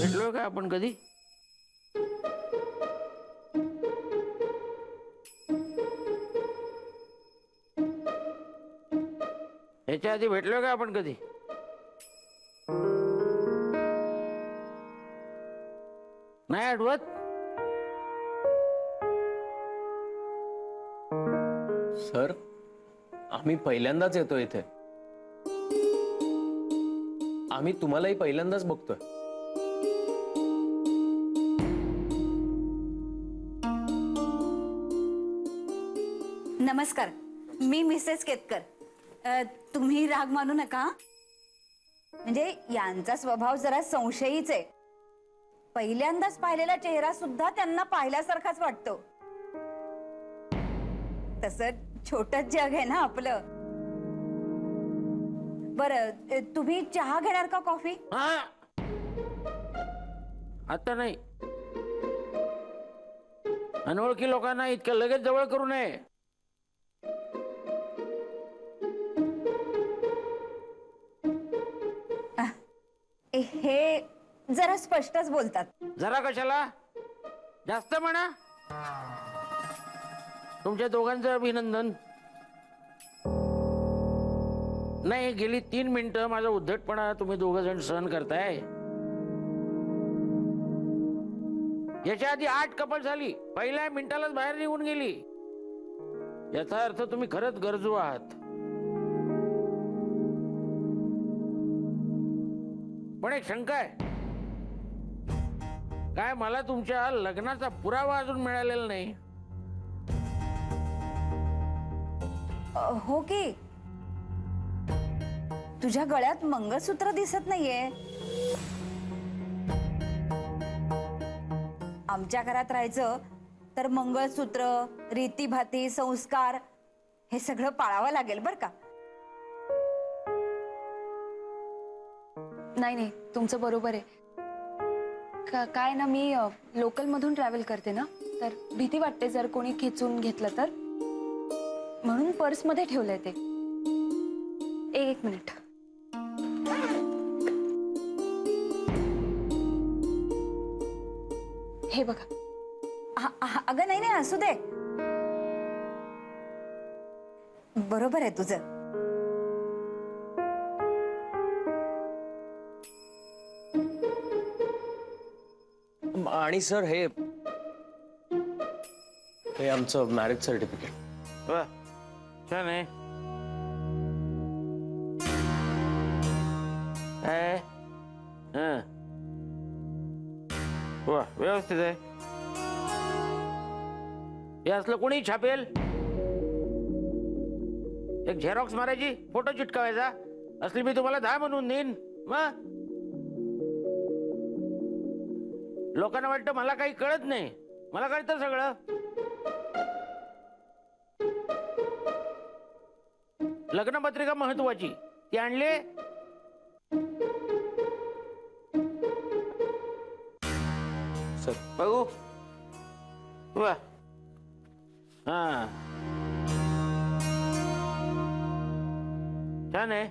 भेटलोय का आपण कधी? ह्याच्या आधी भेटलोय का आपण कधी? नाही आठवत? सर, आम्ही पहिल्यांदाच येतो इथे. आम्ही तुम्हालाही पहिल्यांदाच बघतोय. नमस्कार, मी मिसेस केतकर. तुम्ही राग मानू नका. म्हणजे यांचा स्वभाव जरा संशयीच आहे. पहिल्यांदाच पाहिलेला चेहरा सुद्धा त्यांना पाहिल्यासारखाच वाटतो. तसं छोटंच जग आहे ना आपलं. बरं, तुम्ही चहा घेणार का कॉफी? हा, आता नाही. अनोळखी लोकांना इतकं लगेच जवळ करू नये. हे जरा स्पष्टच बोलतात. जरा कशाला, जास्त म्हणा. तुमच्या दोघांचं अभिनंदन. नाही, गेली 3 मिनिटं माझा उद्धटपणा तुम्ही दोघ जण सहन करताय. याच्या आधी 8 कपल झाली, पहिल्या मिनिटालाच बाहेर निघून गेली. याचा अर्थ तुम्ही खरंच गरजू आहात. पण एक शंका आहे. काय मला तुमच्या लग्नाचा पुरावा अजून मिळालेला नाही? हो की. तुझ्या गळ्यात मंगळसूत्र दिसत नाहीये. आमच्या घरात राहायचं तर मंगळसूत्र, रीतीभाती, संस्कार हे सगळं पाळावं लागेल बर का. नाही नाही, तुमचं बरोबर आहे. काय ना, मी लोकल मधून ट्रॅव्हल करते ना, तर भीती वाटते जर कोणी खेचून घेतलं तर, म्हणून पर्स मध्ये ठेवलंय ते. एक मिनिट. हे बघा. अगं नाही नाही, असू दे. बरोबर आहे तुझं. आणि सर, हे आमचं मॅरेज सर्टिफिकेट. वा, छान आहे. वा, व्यवस्थित आहे. हे असलं कोणी छापेल? एक झेरॉक्स मारायची, फोटो चिटकावायचा. असली मी तुम्हाला 10 म्हणून देईन. मग लोकांना वाटतं मला काही कळत नाही. मला कळतं सगळं. लग्नपत्रिका महत्वाची, ती आणली. सर, बघू. वा, हा, छान आहे.